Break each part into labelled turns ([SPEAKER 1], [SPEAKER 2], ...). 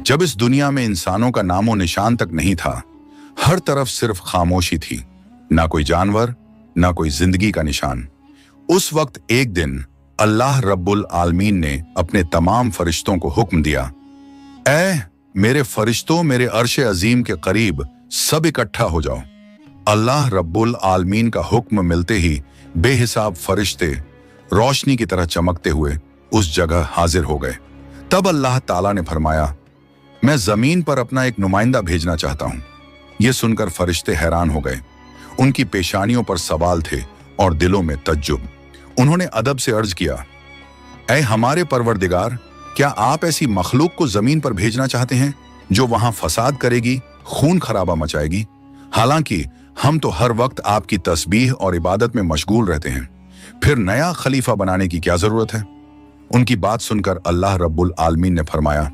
[SPEAKER 1] जब इस दुनिया में इंसानों का नामो निशान तक नहीं था, हर तरफ सिर्फ खामोशी थी, ना कोई जानवर, ना कोई जिंदगी का निशान। उस वक्त एक दिन अल्लाह रब्बुल आलमीन ने अपने तमाम फरिश्तों को हुक्म दिया, ऐ मेरे फरिश्तों, मेरे अर्श अजीम के करीब सब इकट्ठा हो जाओ। अल्लाह रब्बुल आलमीन का हुक्म मिलते ही बेहिसाब फरिश्ते रोशनी की तरह चमकते हुए उस जगह हाजिर हो गए। तब अल्लाह ताला ने फरमाया, मैं जमीन पर अपना एक नुमाइंदा भेजना चाहता हूं। यह सुनकर फरिश्ते हैरान हो गए। उनकी पेशानियों पर सवाल थे और दिलों में तज्जुब। उन्होंने अदब से अर्ज किया, ऐ हमारे परवरदिगार, क्या आप ऐसी मखलूक को जमीन पर भेजना चाहते हैं जो वहां फसाद करेगी, खून खराबा मचाएगी? हालांकि हम तो हर वक्त आपकी तस्बीह और इबादत में मशगूल रहते हैं, फिर नया खलीफा बनाने की क्या जरूरत है? उनकी बात सुनकर अल्लाह रब्बुल आलमीन ने फरमाया,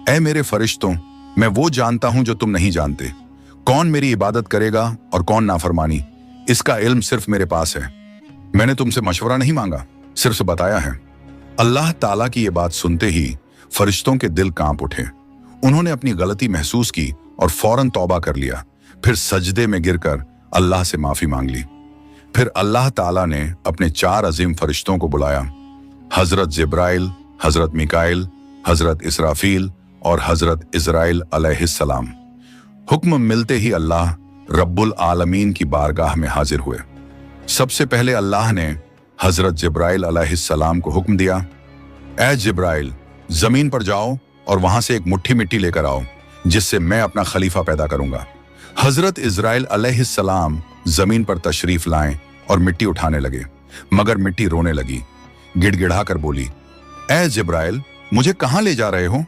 [SPEAKER 1] ऐ मेरे फरिश्तों, मैं वो जानता हूं जो तुम नहीं जानते। कौन मेरी इबादत करेगा और कौन नाफरमानी, इसका इल्म सिर्फ मेरे पास है। मैंने तुमसे मशवरा नहीं मांगा, सिर्फ बताया है। अल्लाह ताला की ये बात सुनते ही फरिश्तों के दिल कांप उठे। उन्होंने अपनी गलती महसूस की और फौरन तौबा कर लिया। फिर सजदे में गिरकर अल्लाह से माफी मांग ली। फिर अल्लाह ताला ने अपने 4 अजीम फरिश्तों को बुलाया, हजरत जिब्राइल, हजरत मिकाइल, हजरत इसराफील और हजरत इजराइल अलैहिस्सलाम। हुक्म मिलते ही अल्लाह रब्बुल आलमीन की बारगाह में हाजिर हुए। सबसे पहले अल्लाह ने हजरत जिब्राइल अलैहिस्सलाम को हुक्म दिया, ऐ जिब्राइल, जमीन पर जाओ और वहां से एक मुट्ठी मिट्टी लेकर आओ, जिससे मैं अपना खलीफा पैदा करूंगा। हजरत इजराइल अलैहिस्सलाम जमीन पर तशरीफ लाएं और मिट्टी उठाने लगे, मगर मिट्टी रोने लगी। गिड़गिड़ाकर बोली, ऐ जिब्राइल, मुझे कहां ले जा रहे हो?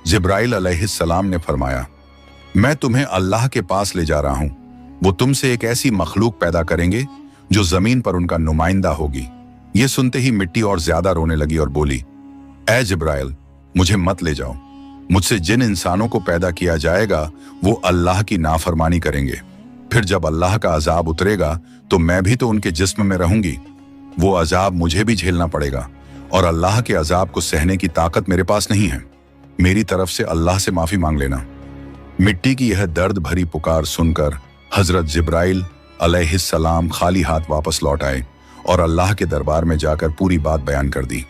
[SPEAKER 1] जिब्राइल अलैहिस्सलाम ने फरमाया, मैं तुम्हें अल्लाह के पास ले जा रहा हूं। वो तुमसे एक ऐसी मखलूक पैदा करेंगे जो जमीन पर उनका नुमाइंदा होगी। ये सुनते ही मिट्टी और ज्यादा रोने लगी और बोली, ऐ जिब्राइल, मुझे मत ले जाओ। मुझसे जिन इंसानों को पैदा किया जाएगा वो अल्लाह की नाफरमानी करेंगे। फिर जब अल्लाह का अजाब उतरेगा तो मैं भी तो उनके जिस्म में रहूंगी। वो अजाब मुझे भी झेलना पड़ेगा और अल्लाह के अजाब को सहने की ताकत मेरे पास नहीं है। मेरी तरफ से अल्लाह से माफी मांग लेना। मिट्टी की यह दर्द भरी पुकार सुनकर हजरत जिब्राइल अलैहिस्सलाम खाली हाथ वापस लौट आए और अल्लाह के दरबार में जाकर पूरी बात बयान कर दी।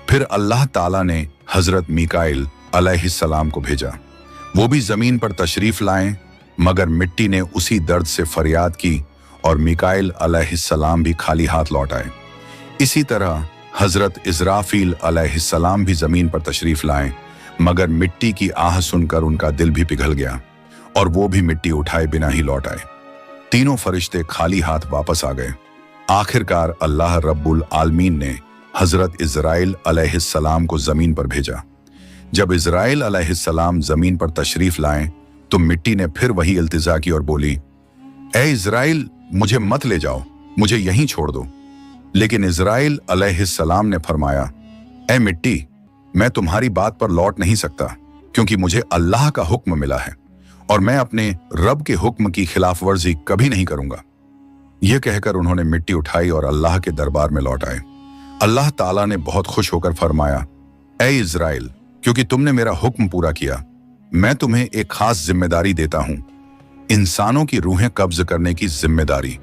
[SPEAKER 1] फिर अल्लाह ताला ने हजरत मिकाइल अलैहिस्सलाम को भेजा। वो भी जमीन पर तशरीफ लाएं, मगर मिट्टी ने उसी दर्द से फरियाद की और मिकाइल अलैहिस्सलाम भी खाली हाथ लौट आए। इसी तरह हजरत इजराफील अलैहिस्सलाम भी जमीन पर तशरीफ लाएं, मगर मिट्टी की आह सुनकर उनका दिल भी पिघल गया और वो भी मिट्टी उठाए बिना ही लौट आए। तीनों फरिश्ते खाली हाथ वापस आ गए। आखिरकार अल्लाह रब्बुल आलमीन ने हजरत इजराइल अलैहिस्सलाम को जमीन पर भेजा। जब इजराइल अलैहिस्सलाम जमीन पर तशरीफ लाएं तो मिट्टी ने फिर वही इल्तिजा की और बोली, ऐ इजराइल, मुझे मत ले जाओ, मुझे यहीं छोड़ दो। लेकिन इजराइल अलैहिस्सलाम ने फरमाया, ऐ मिट्टी, मैं तुम्हारी बात पर लौट नहीं सकता, क्योंकि मुझे अल्लाह का हुक्म मिला है और मैं अपने रब के हुक्म की खिलाफ वर्जी कभी नहीं करूंगा। यह कहकर उन्होंने मिट्टी उठाई और अल्लाह के दरबार में लौट आए। अल्लाह ताला ने बहुत खुश होकर फरमाया, ऐ इजराइल, क्योंकि तुमने मेरा हुक्म पूरा किया, मैं तुम्हें एक खास जिम्मेदारी देता हूं, इंसानों की रूहें कब्ज करने की जिम्मेदारी।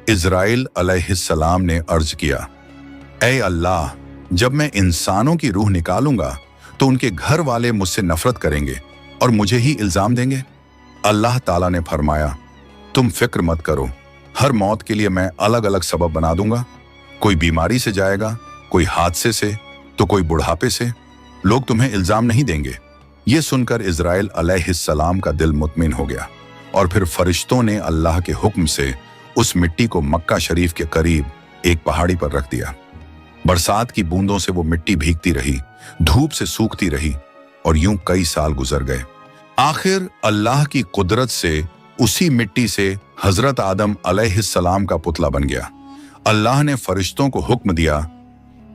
[SPEAKER 1] इजराइल अलैहिस्सलाम ने अर्ज किया, ऐ अल्लाह, जब मैं इंसानों की रूह निकालूंगा तो उनके घर वाले मुझसे नफरत करेंगे और मुझे ही इल्जाम देंगे। अल्लाह ताला ने फरमाया, तुम फिक्र मत करो, हर मौत के लिए मैं अलग अलग सबब बना दूंगा। कोई बीमारी से जाएगा, कोई हादसे से, तो कोई बुढ़ापे से। लोग तुम्हें इल्जाम नहीं देंगे। ये सुनकर इजराइल अलैहिस्सलाम का दिल मुतमिन हो गया और फिर फरिश्तों ने अल्लाह के हुक्म से उस मिट्टी को मक्का शरीफ के करीब एक पहाड़ी पर रख दिया। बरसात की बूंदों से वो मिट्टी भीगती रही, धूप से सूखती रही और यूं कई साल गुजर गए। आखिर अल्लाह की कुदरत से उसी मिट्टी से हजरत आदम अलैहिस्सलाम का पुतला बन गया। अल्लाह ने फरिश्तों को हुक्म दिया,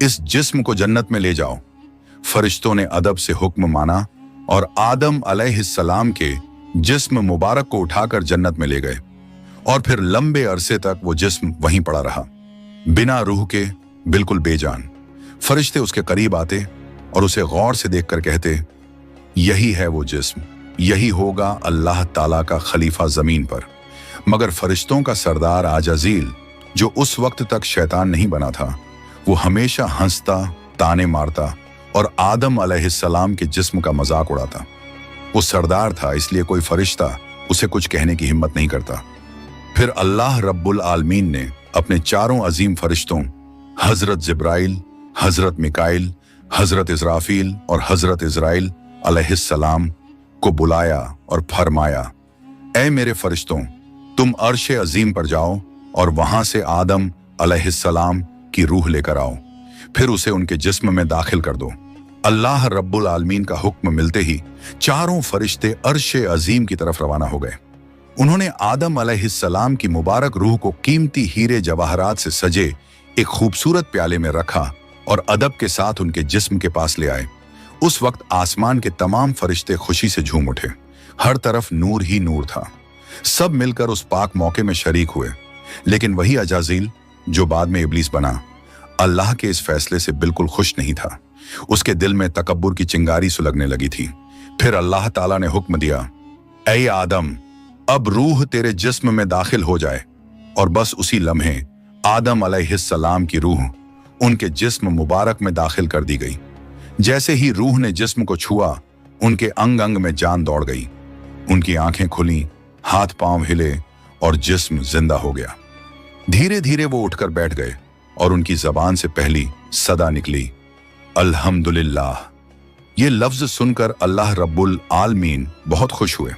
[SPEAKER 1] इस जिस्म को जन्नत में ले जाओ। फरिश्तों ने अदब से हुक्म माना और आदम अलैहिस्सलाम के जिस्म मुबारक को उठाकर जन्नत में ले गए और फिर लंबे अरसे तक वो जिस्म वहीं पड़ा रहा, बिना रूह के, बिल्कुल बेजान। फरिश्ते उसके करीब आते और उसे गौर से देखकर कहते, यही है वो जिस्म, यही होगा अल्लाह ताला का खलीफा जमीन पर। मगर फरिश्तों का सरदार आजाजील, जो उस वक्त तक शैतान नहीं बना था, वो हमेशा हंसता, ताने मारता और आदम अलैहिस्सलाम के जिस्म का मजाक उड़ाता। वो सरदार था, इसलिए कोई फरिश्ता उसे कुछ कहने की हिम्मत नहीं करता। फिर अल्लाह रब्बुल आलमीन ने अपने चारों अजीम फरिश्तों हजरत जिब्राइल, हजरत मिकाइल, हजरत इजराफील और हजरत इजराइल अलैहिस्सलाम को बुलाया और फरमाया, ऐ मेरे फरिश्तों, तुम अर्श अजीम पर जाओ और वहां से आदम अलैहिस्सलाम की रूह लेकर आओ, फिर उसे उनके जिस्म में दाखिल कर दो। अल्लाह रब्बुल आलमीन का हुक्म मिलते ही चारों फरिश्ते अर्श अजीम की तरफ रवाना हो गए। उन्होंने आदम अलैहिस्सलाम की मुबारक रूह को कीमती हीरे जवाहरात से सजे एक खूबसूरत प्याले में रखा और अदब के साथ उनके जिस्म के पास ले आए। उस वक्त आसमान के तमाम फरिश्ते खुशी से झूम उठे। हर तरफ नूर ही नूर था। सब मिलकर उस पाक मौके में शरीक हुए। लेकिन वही अजाजील, जो बाद में इब्लीस बना, अल्लाह के इस फैसले से बिल्कुल खुश नहीं था। उसके दिल में तकब्बुर की चिंगारी सुलगने लगी थी। फिर अल्लाह ताला ने हुक्म दिया, ऐ आदम, अब रूह तेरे जिस्म में दाखिल हो जाए। और बस उसी लम्हे आदम अलैहिस्सलाम की रूह उनके जिस्म मुबारक में दाखिल कर दी गई। जैसे ही रूह ने जिस्म को छुआ, उनके अंग अंग में जान दौड़ गई। उनकी आंखें खुली, हाथ पांव हिले और जिस्म जिंदा हो गया। धीरे धीरे वो उठकर बैठ गए और उनकी जबान से पहली सदा निकली, अल्हम्दुलिल्लाह। ये लफ्ज सुनकर अल्लाह रब्बुल आलमीन बहुत खुश हुए।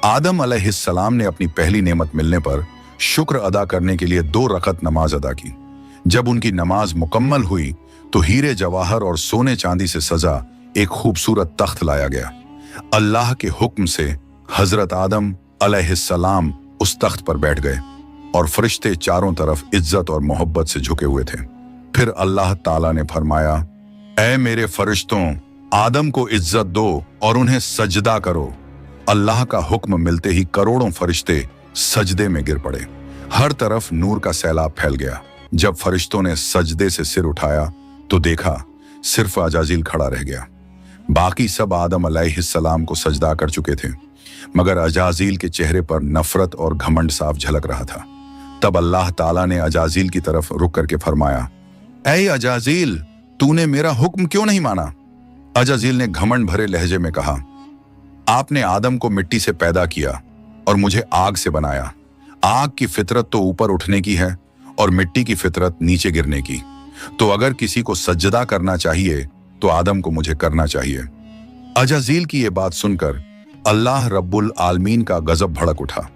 [SPEAKER 1] आदम अलैहिस्सलाम ने अपनी पहली नेमत मिलने पर शुक्र अदा करने के लिए 2 रकत नमाज अदा की। जब उनकी नमाज मुकम्मल हुई तो हीरे जवाहर और सोने चांदी से सजा एक खूबसूरत तख्त लाया गया। अल्लाह के हुक्म से हजरत आदम अलैहिस्सलाम उस तख्त पर बैठ गए और फरिश्ते चारों तरफ इज्जत और मोहब्बत से झुके हुए थे। फिर अल्लाह ताला ने फरमाया, ऐ मेरे फरिश्तों, आदम को इज्जत दो और उन्हें सजदा करो। अल्लाह का हुक्म मिलते ही करोड़ों फरिश्ते सजदे में गिर पड़े। हर तरफ नूर का सैलाब फैल गया। जब फरिश्तों ने सजदे से सिर उठाया तो देखा सिर्फ अजाजील खड़ा रह गया। बाकी सब आदम अलैहिस्सलाम को सजदा कर चुके थे, मगर अजाजील के चेहरे पर नफरत और घमंड साफ झलक रहा था। तब अल्लाह ताला ने अजाजील की तरफ रुक करके फरमाया, ऐ अजाजील, तूने मेरा हुक्म क्यों नहीं माना? अजाजील ने घमंड भरे लहजे में कहा, आपने आदम को मिट्टी से पैदा किया और मुझे आग से बनाया। आग की फितरत तो ऊपर उठने की है और मिट्टी की फितरत नीचे गिरने की। तो अगर किसी को सजदा करना चाहिए तो आदम को मुझे करना चाहिए। अजाजील की ये बात सुनकर अल्लाह रब्बुल आलमीन का गजब भड़क उठा।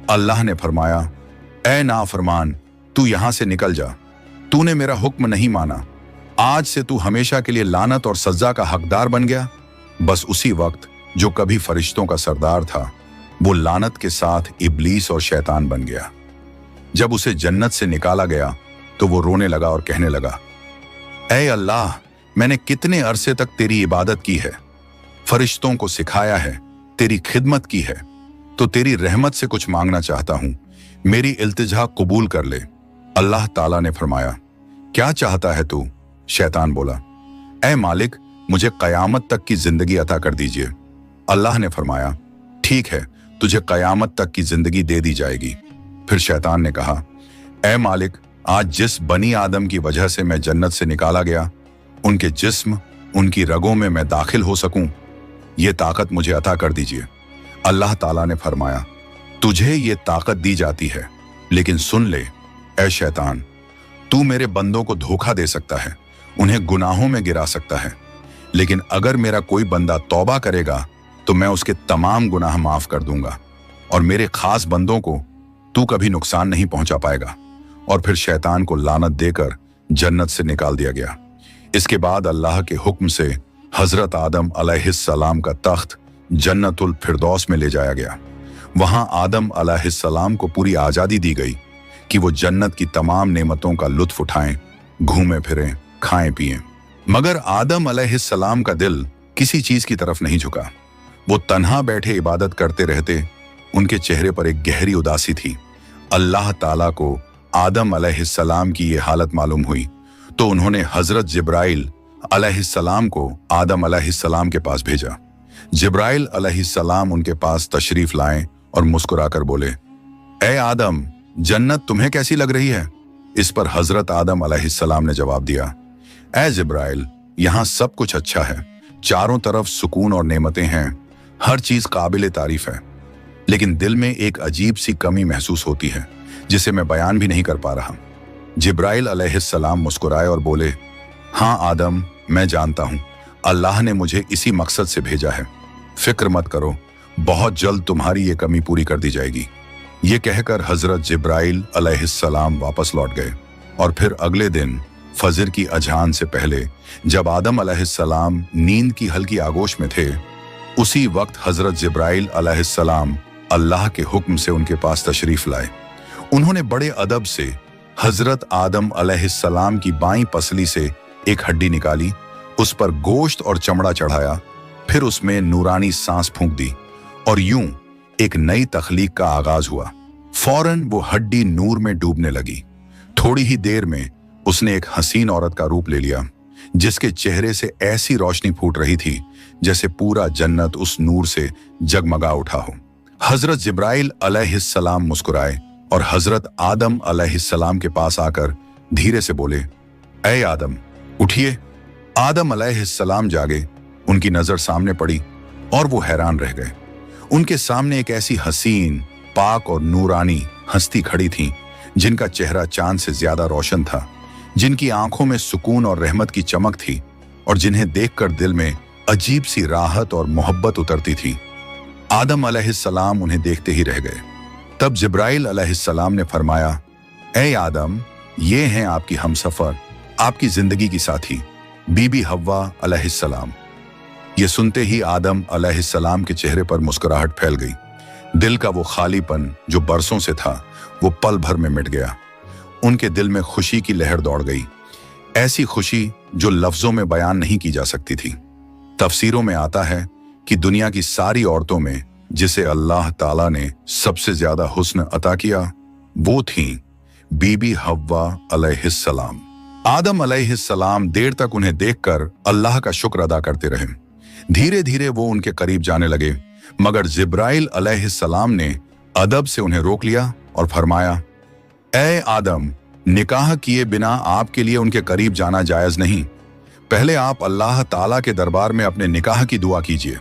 [SPEAKER 1] अल्लाह ने फरमाया, ऐ नाफरमान, तू यहां से निकल जा। तूने मेरा हुक्म नहीं माना। आज से तू हमेशा के लिए लानत और सजा का हकदार बन गया। बस उसी वक्त जो कभी फरिश्तों का सरदार था, वो लानत के साथ इब्लीस और शैतान बन गया। जब उसे जन्नत से निकाला गया तो वो रोने लगा और कहने लगा, ऐ अल्लाह, मैंने कितने अरसे तक तेरी इबादत की है, फरिश्तों को सिखाया है, तेरी खिदमत की है, तो तेरी रहमत से कुछ मांगना चाहता हूं, मेरी इल्तिजा कबूल कर ले। अल्लाह ताला ने फरमाया, क्या चाहता है तू? शैतान बोला, ऐ मालिक, मुझे कयामत तक की जिंदगी अता कर दीजिए। अल्लाह ने फरमाया, ठीक है, तुझे कयामत तक की जिंदगी दे दी जाएगी। फिर शैतान ने कहा, ऐ मालिक, आज जिस बनी आदम की वजह से मैं जन्नत से निकाला गया, उनके जिस्म, उनकी रगों में मैं दाखिल हो सकूं, ये ताकत मुझे अता कर दीजिए। अल्लाह ताला ने फरमाया, तुझे ये ताकत दी जाती है, लेकिन सुन ले ऐ शैतान, तू मेरे बंदों को धोखा दे सकता है, उन्हें गुनाहों में गिरा सकता है, लेकिन अगर मेरा कोई बंदा तौबा करेगा तो मैं उसके तमाम गुनाह माफ कर दूंगा और मेरे खास बंदों को तू कभी नुकसान नहीं पहुंचा पाएगा। और फिर शैतान को लानत देकर जन्नत से निकाल दिया गया। इसके बाद अल्लाह के हुक्म से हजरत आदम अलैहिस्सलाम का तख्त जन्नतुल फिरदौस में ले जाया गया। वहां आदम अलैहिस्सलाम को पूरी आजादी दी गई कि वो जन्नत की तमाम नेमतों का लुत्फ उठाएं, घूमें फिरें, खाएं पिएं। मगर आदम अलैहिस्सलाम का दिल किसी चीज की तरफ नहीं झुका। वो तन्हा बैठे इबादत करते रहते। उनके चेहरे पर एक गहरी उदासी थी। अल्लाह ताला को आदम अलैहिस्सलाम की ये हालत मालूम हुई तो उन्होंने हजरत जिब्राइल अलैहिस्सलाम को आदम अलैहिस्सलाम के पास भेजा। जिब्राइल अलैहिस्सलाम उनके पास तशरीफ लाए और मुस्कुराकर बोले, ए आदम, जन्नत तुम्हें कैसी लग रही है? इस पर हजरत आदम अलैहिस्सलाम ने जवाब दिया, ए जिब्राइल, यहाँ सब कुछ अच्छा है, चारों तरफ सुकून और नेमतें हैं, हर चीज काबिल तारीफ है, लेकिन दिल में एक अजीब सी कमी महसूस होती है जिसे मैं बयान भी नहीं कर पा रहा। जिब्राइल अलैहिस्सलाम मुस्कुराए और बोले, हाँ आदम, मैं जानता हूं, अल्लाह ने मुझे इसी मकसद से भेजा है, फिक्र मत करो, बहुत जल्द तुम्हारी ये कमी पूरी कर दी जाएगी। ये कहकर हजरत जिब्राइल अलैहिस्सलाम वापस लौट गए और फिर अगले दिन फजर की अजान से पहले जब आदम अलैहिस्सलाम नींद की हल्की आगोश में थे, उसी वक्त हजरत जिब्राइल अलैहिस्सलाम अल्लाह के हुक्म से उनके पास तशरीफ लाए। उन्होंने बड़े अदब से हजरत आदम अलैहिस्सलाम की बाईं पसली से एक हड्डी निकाली, उस पर गोश्त और चमड़ा चढ़ाया, फिर उसमें नूरानी सांस फूंक दी और यूं एक नई तख्लीक का आगाज हुआ। फौरन वो हड्डी नूर में डूबने लगी। थोड़ी ही देर में उसने एक हसीन औरत का रूप ले लिया, जिसके चेहरे से ऐसी रोशनी फूट रही थी जैसे पूरा जन्नत उस नूर से जगमगा उठा हो। हजरत जिब्राइल अलैहिस्सलाम मुस्कुराए और हजरत आदम अलैहिस्सलाम के पास आकर धीरे से बोले, ऐ आदम, उठिए। आदम अलैहिस्सलाम जागे, उनकी नजर सामने पड़ी और वो हैरान रह गए। उनके सामने एक ऐसी हसीन, पाक और नूरानी हस्ती खड़ी थी जिनका चेहरा चांद से ज्यादा रोशन था, जिनकी आंखों में सुकून और रहमत की चमक थी और जिन्हें देखकर दिल में अजीब सी राहत और मोहब्बत उतरती थी। आदम अलैहिस्सलाम उन्हें देखते ही रह गए। तब जिब्राइल अलैहिस्सलाम ने फरमाया, ऐ आदम, ये हैं आपकी हमसफर, आपकी जिंदगी की साथी, बीबी हव्वा अलैहिस्सलाम। ये सुनते ही आदम अलैहिस्सलाम के चेहरे पर मुस्कुराहट फैल गई। दिल का वो खालीपन जो बरसों से था, वो पल भर में मिट गया। उनके दिल में खुशी की लहर दौड़ गई, ऐसी खुशी जो लफ्जों में बयान नहीं की जा सकती थी। तफसीरों में आता है कि दुनिया की सारी औरतों में जिसे अल्लाह ताला ने सबसे ज्यादा हुस्न अता किया, वो थीं बीबी हव्वा अलैहिस्सलाम। आदम अलैहिस्सलाम देर तक उन्हें देखकर अल्लाह का शुक्र अदा करते रहे। धीरे धीरे वो उनके करीब जाने लगे, मगर जिब्राइल अलैहिस्सलाम ने अदब से उन्हें रोक लिया और फरमाया, ऐ आदम, निकाह किए बिना आपके लिए उनके करीब जाना जायज नहीं। पहले आप अल्लाह ताला के दरबार में अपने निकाह की दुआ कीजिए।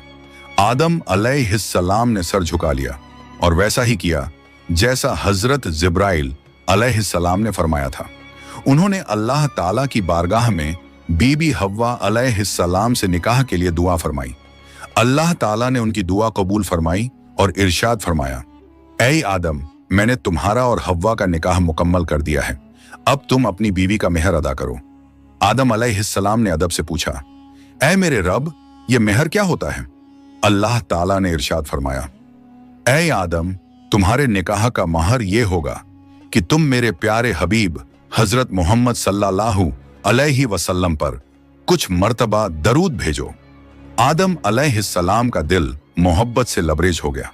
[SPEAKER 1] आदम अलैहिस्सलाम ने सर झुका लिया और वैसा ही किया जैसा हजरत जिब्राइल अलैहिस्सलाम ने फरमाया था। उन्होंने अल्लाह ताला की बारगाह में बीबी हव्वा अलैहिस्सलाम से निकाह के लिए दुआ फरमाई। अल्लाह ताला ने उनकी दुआ कबूल फरमाई और इरशाद फरमाया, ऐ आदम, मैंने तुम्हारा और हव्वा का निकाह मुकम्मल कर दिया है, अब तुम अपनी बीवी का मेहर अदा करो। आदम अलैहिस्सलाम ने अदब से पूछा, ऐ मेरे रब, ये मेहर क्या होता है? अल्लाह ताला ने इरशाद फरमाया, ऐ आदम, तुम्हारे निकाह का महर ये होगा कि तुम मेरे प्यारे हबीब हजरत मोहम्मद सल्लल्लाहु अलैहि वसल्लम पर कुछ मर्तबा दरूद भेजो। आदम अलैहिस्सलाम का दिल मोहब्बत से लबरेज हो गया।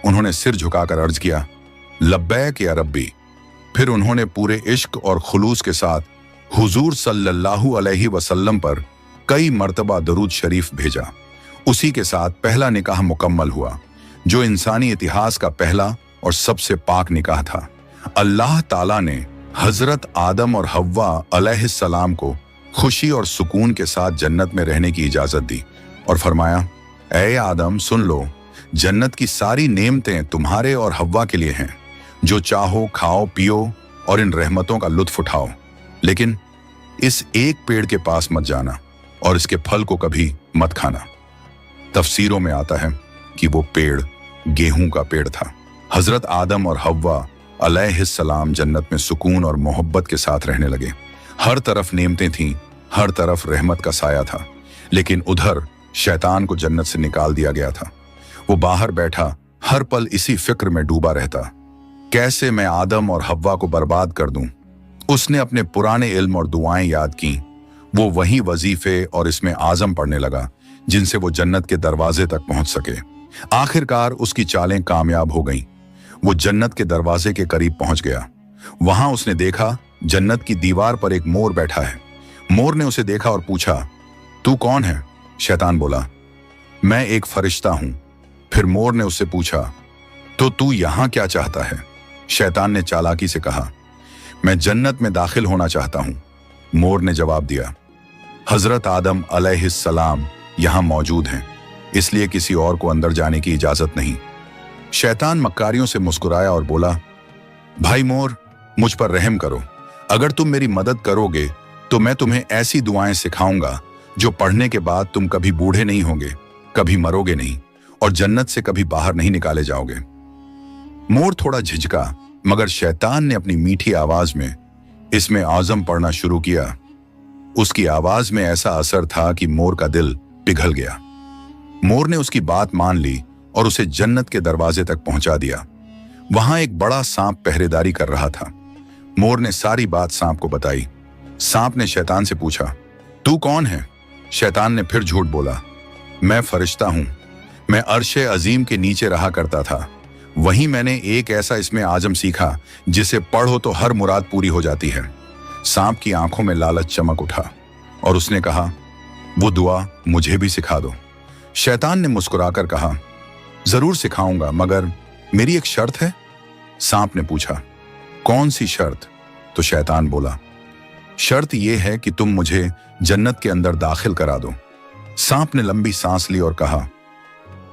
[SPEAKER 1] उन्होंने सिर झुकाकर अर्ज किया, लब्बैक या रब्बी। फिर उन्होंने पूरे इश्क और खुलूस के साथ हुजूर सल्लल्लाहु अलैहि वसल्लम पर कई मर्तबा दरूद शरीफ भेजा। उसी के साथ पहला निकाह मुकम्मल हुआ, जो इंसानी इतिहास का पहला और सबसे पाक निकाह था। अल्लाह ताला ने हजरत आदम और हव्वा अलैहिस्सलाम को खुशी और सुकून के साथ जन्नत में रहने की इजाजत दी और फरमाया, ऐ आदम, सुन लो, जन्नत की सारी नेमतें तुम्हारे और हव्वा के लिए हैं। जो चाहो खाओ पियो और इन रहमतों का लुत्फ उठाओ, लेकिन इस एक पेड़ के पास मत जाना और इसके फल को कभी मत खाना। तफसीरों में आता है कि वो पेड़ गेहूं का पेड़ था। हजरत आदम और हव्वा अलैहिस्सलाम जन्नत में सुकून और मोहब्बत के साथ रहने लगे। हर तरफ नेमतें थीं, हर तरफ रहमत का साया था, लेकिन उधर शैतान को जन्नत से निकाल दिया गया था। वो बाहर बैठा हर पल इसी फिक्र में डूबा रहता, कैसे मैं आदम और हव्वा को बर्बाद कर दूं। उसने अपने पुराने इल्म और दुआएं याद की। वो वही वजीफे और इसमें आजम पढ़ने लगा जिनसे वो जन्नत के दरवाजे तक पहुंच सके। आखिरकार उसकी चालें कामयाब हो गईं। वो जन्नत के दरवाजे के करीब पहुंच गया। वहां उसने देखा जन्नत की दीवार पर एक मोर बैठा है। मोर ने उसे देखा और पूछा, तू कौन है? शैतान बोला, मैं एक फरिश्ता हूं। फिर मोर ने उससे पूछा, तो तू यहां क्या चाहता है? शैतान ने चालाकी से कहा, मैं जन्नत में दाखिल होना चाहता हूं। मोर ने जवाब दिया, हजरत आदम अलैहिस्सलाम यहां मौजूद हैं, इसलिए किसी और को अंदर जाने की इजाजत नहीं। शैतान मक्कारियों से मुस्कुराया और बोला, भाई मोर, मुझ पर रहम करो। अगर तुम मेरी मदद करोगे तो मैं तुम्हें ऐसी दुआएं सिखाऊंगा जो पढ़ने के बाद तुम कभी बूढ़े नहीं होगे, कभी मरोगे नहीं और जन्नत से कभी बाहर नहीं निकाले जाओगे। मोर थोड़ा झिझका, मगर शैतान ने अपनी मीठी आवाज में इसमें आज़म पढ़ना शुरू किया। उसकी आवाज में ऐसा असर था कि मोर का दिल पिघल गया। मोर ने उसकी बात मान ली और उसे जन्नत के दरवाजे तक पहुंचा दिया। वहां एक बड़ा सांप पहरेदारी कर रहा था। मोर ने सारी बात सांप को बताई। सांप ने शैतान से पूछा, तू कौन है? शैतान ने फिर झूठ बोला, मैं फरिश्ता हूं। मैं अर्शे अजीम के नीचे रहा करता था। वहीं मैंने एक ऐसा इसमें आजम सीखा जिसे पढ़ो तो हर मुराद पूरी हो जाती है। सांप की आंखों में लालच चमक उठा और उसने कहा, वो दुआ मुझे भी सिखा दो। शैतान ने मुस्कुराकर कहा, जरूर सिखाऊंगा, मगर मेरी एक शर्त है। सांप ने पूछा, कौन सी शर्त? तो शैतान बोला, शर्त यह है कि तुम मुझे जन्नत के अंदर दाखिल करा दो। सांप ने लंबी सांस ली और कहा,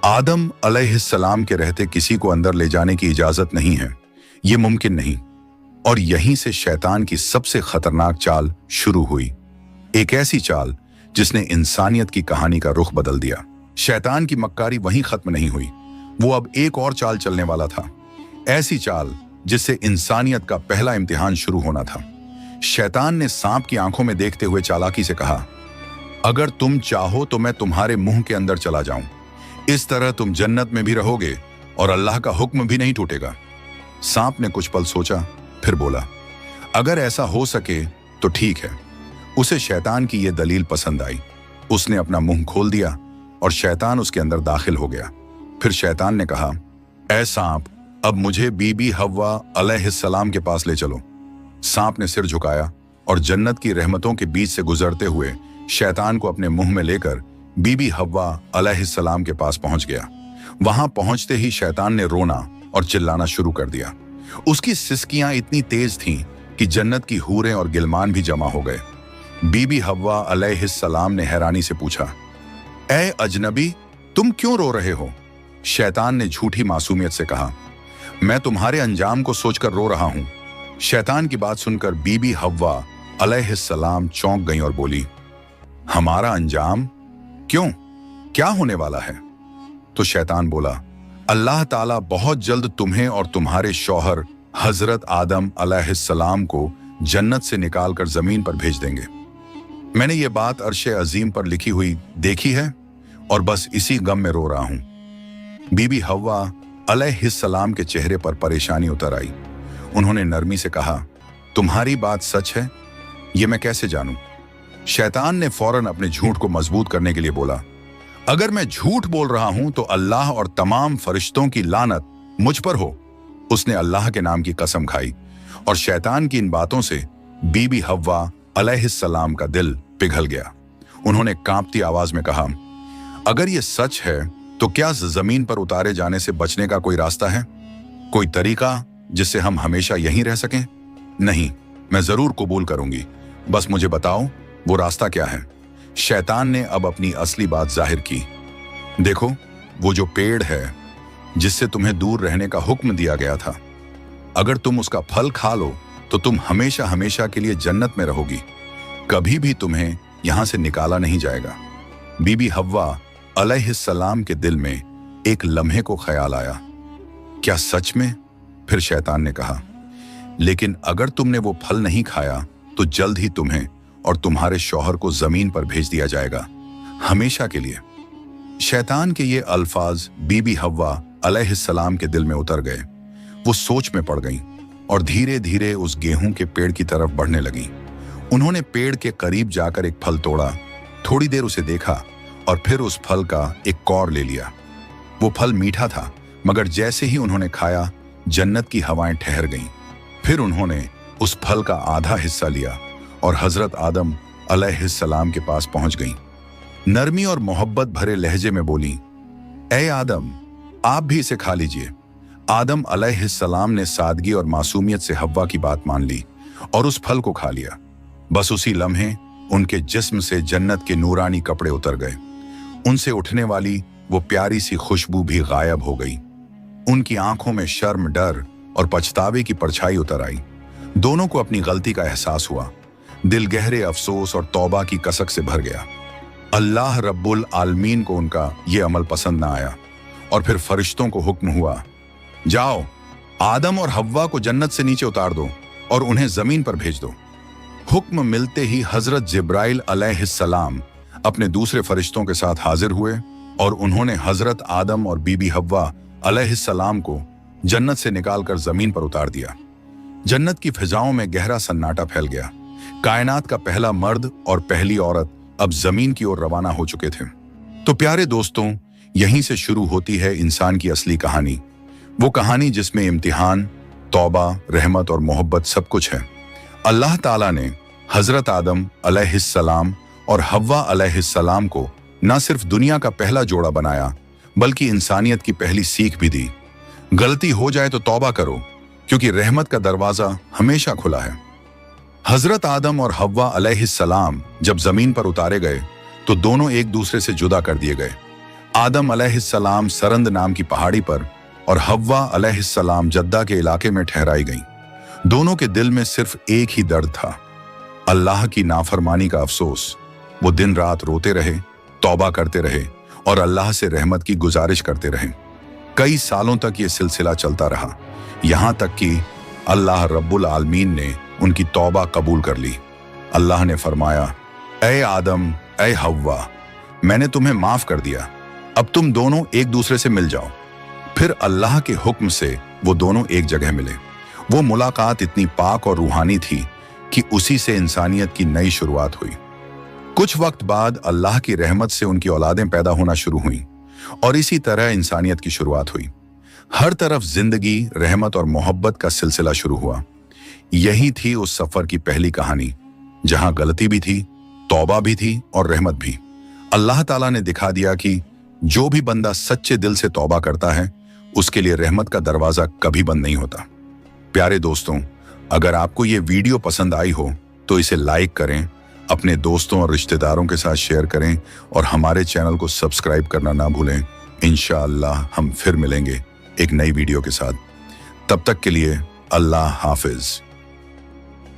[SPEAKER 1] आदम अलैहिस्सलाम के रहते किसी को अंदर ले जाने की इजाजत नहीं है, यह मुमकिन नहीं। और यहीं से शैतान की सबसे खतरनाक चाल शुरू हुई, एक ऐसी चाल जिसने इंसानियत की कहानी का रुख बदल दिया। शैतान की मक्कारी वहीं खत्म नहीं हुई, वो अब एक और चाल चलने वाला था, ऐसी चाल जिससे इंसानियत का पहला इम्तिहान शुरू होना था। शैतान ने सांप की आंखों में देखते हुए चालाकी से कहा, अगर तुम चाहो तो मैं तुम्हारे मुंह के अंदर चला जाऊं। इस तरह तुम जन्नत में भी रहोगे और अल्लाह का हुक्म भी नहीं टूटेगा। सांप ने कुछ पल सोचा, फिर बोला, अगर ऐसा हो सके तो ठीक है। उसे शैतान की यह दलील पसंद आई। उसने अपना मुंह खोल दिया और शैतान उसके अंदर दाखिल हो गया। फिर शैतान ने कहा, ऐ सांप, अब मुझे बीबी हव्वा अलैहिस्सलाम के पास ले चलो। सांप ने सिर झुकाया और जन्नत की रहमतों के बीच से गुजरते हुए शैतान को अपने मुंह में लेकर बीबी हव्वा अलैहिस्सलाम के पास पहुंच गया। वहां पहुंचते ही शैतान ने रोना और चिल्लाना शुरू कर दिया। उसकी सिसकियां इतनी तेज थीं कि जन्नत की हूरें और गिलमान भी जमा हो गए। बीबी हव्वा अलैहिस्सलाम ने हैरानी से पूछा, ऐ अजनबी, तुम क्यों रो रहे हो? शैतान ने झूठी मासूमियत से कहा, मैं तुम्हारे अंजाम को सोचकर रो रहा हूं। शैतान की बात सुनकर बीबी हव्वा अलैहिस्सलाम चौंक गई और बोली, हमारा अंजाम? क्यों, क्या होने वाला है? तो शैतान बोला, अल्लाह ताला बहुत जल्द तुम्हें और तुम्हारे शौहर हजरत आदम अलैहिस्सलाम को जन्नत से निकालकर जमीन पर भेज देंगे। मैंने ये बात अर्शे अजीम पर लिखी हुई देखी है और बस इसी गम में रो रहा हूं। बीबी हव्वा अलैहिस्सलाम के चेहरे पर परेशानी उतर आई। उन्होंने नरमी से कहा, तुम्हारी बात सच है? ये मैं कैसे जानूं? शैतान ने फौरन अपने झूठ को मजबूत करने के लिए बोला, अगर मैं झूठ बोल रहा हूं तो अल्लाह और तमाम फरिश्तों की लानत मुझ पर हो। उसने अल्लाह के नाम की कसम खाई और शैतान की इन बातों से बीबी हव्वा अलैहिस्सलाम का दिल पिघल गया। उन्होंने कांपती आवाज में कहा, अगर ये सच है तो क्या जमीन पर उतारे जाने से बचने का कोई रास्ता है? कोई तरीका जिससे हम हमेशा यहीं रह सकें? नहीं, मैं जरूर कबूल करूंगी, बस मुझे बताओ वो रास्ता क्या है। शैतान ने अब अपनी असली बात जाहिर की। देखो, वो जो पेड़ है जिससे तुम्हें दूर रहने का हुक्म दिया गया था, अगर तुम उसका फल खा लो तो तुम हमेशा हमेशा के लिए जन्नत में रहोगी, कभी भी तुम्हें यहां से निकाला नहीं जाएगा। बीबी हव्वा अलैहिस्सलाम के दिल में एक लम्हे को ख्याल आया, क्या सच में? फिर शैतान ने कहा, लेकिन अगर तुमने वो फल नहीं खाया तो जल्द ही तुम्हें और तुम्हारे शौहर को जमीन पर भेज दिया जाएगा, हमेशा के लिए। शैतान के ये अल्फाज बीबी हव्वा अलैहिस्सलाम के दिल में उतर गए। वो सोच में पड़ गईं और धीरे धीरे उस गेहूं के पेड़ की तरफ बढ़ने लगीं। उन्होंने पेड़ के करीब जाकर एक फल तोड़ा, थोड़ी देर उसे देखा और फिर उस फल का एक कौर ले लिया। वो फल मीठा था, मगर जैसे ही उन्होंने खाया जन्नत की हवाएं ठहर गईं। फिर उन्होंने उस फल का आधा हिस्सा लिया और हजरत आदम अलैहिस्सलाम के पास पहुंच गईं। नरमी और मोहब्बत भरे लहजे में बोली, ए आदम, आप भी इसे खा लीजिए। आदम अलैहिस्सलाम ने सादगी और मासूमियत से हव्वा की बात मान ली और उस फल को खा लिया। बस उसी लम्हे उनके जिस्म से जन्नत के नूरानी कपड़े उतर गए। उनसे उठने वाली वो प्यारी सी खुशबू भी गायब हो गई। उनकी आंखों में शर्म, डर और पछतावे की परछाई उतर आई। दोनों को अपनी गलती का एहसास हुआ। दिल गहरे अफसोस और तौबा की कसक से भर गया। अल्लाह रब्बुल आलमीन को उनका ये अमल पसंद न आया और फिर फरिश्तों को हुक्म हुआ, जाओ, आदम और हव्वा को जन्नत से नीचे उतार दो और उन्हें जमीन पर भेज दो। हुक्म मिलते ही हजरत जिब्राइल अलैहिस्सलाम अपने दूसरे फरिश्तों के साथ हाजिर हुए और उन्होंने हजरत आदम और बीबी हव्वा अलैहिस्सलाम को जन्नत से निकालकर जमीन पर उतार दिया। जन्नत की फिजाओं में गहरा सन्नाटा फैल गया। कायनात का पहला मर्द और पहली औरत अब जमीन की ओर रवाना हो चुके थे। तो प्यारे दोस्तों, यहीं से शुरू होती है इंसान की असली कहानी। वो कहानी जिसमें इम्तिहान, तौबा, रहमत और मोहब्बत सब कुछ है। अल्लाह ताला ने हजरत आदम अलैहिस्सलाम और हव्वा अलैहिस्सलाम को न सिर्फ दुनिया का पहला जोड़ा बनाया, बल्कि इंसानियत की पहली सीख भी दी। गलती हो जाए तो तौबा करो, क्योंकि रहमत का दरवाजा हमेशा खुला है। हजरत आदम और हव्वा अलैहिस्सलाम जब जमीन पर उतारे गए तो दोनों एक दूसरे से जुदा कर दिए गए। आदम अलैहिस्सलाम सरंद नाम की पहाड़ी पर और हव्वा अलैहिस्सलाम जद्दा के इलाके में ठहराई गईं। दोनों के दिल में सिर्फ एक ही दर्द था, अल्लाह की नाफरमानी का अफसोस। वो दिन रात रोते रहे, तौबा करते रहे और अल्लाह से रहमत की गुजारिश करते रहे। कई सालों तक ये सिलसिला चलता रहा, यहां तक कि अल्लाह रब्बुल आलमीन ने उनकी तौबा कबूल कर ली। अल्लाह ने फरमाया, ए आदम, ए हव्वा, मैंने तुम्हें माफ कर दिया, अब तुम दोनों एक दूसरे से मिल जाओ। फिर अल्लाह के हुक्म से वो दोनों एक जगह मिले। वो मुलाकात इतनी पाक और रूहानी थी कि उसी से इंसानियत की नई शुरुआत हुई। कुछ वक्त बाद अल्लाह की रहमत से उनकी औलादें पैदा होना शुरू हुईं और इसी तरह इंसानियत की शुरुआत हुई। हर तरफ जिंदगी, रहमत और मोहब्बत का सिलसिला शुरू हुआ। यही थी उस सफर की पहली कहानी, जहां गलती भी थी, तौबा भी थी और रहमत भी। अल्लाह ताला ने दिखा दिया कि जो भी बंदा सच्चे दिल से तौबा करता है, उसके लिए रहमत का दरवाजा कभी बंद नहीं होता। प्यारे दोस्तों, अगर आपको ये वीडियो पसंद आई हो तो इसे लाइक करें, अपने दोस्तों और रिश्तेदारों के साथ शेयर करें और हमारे चैनल को सब्सक्राइब करना ना भूलें। इंशाअल्लाह हम फिर मिलेंगे एक नई वीडियो के साथ। तब तक के लिए अल्लाह हाफिज।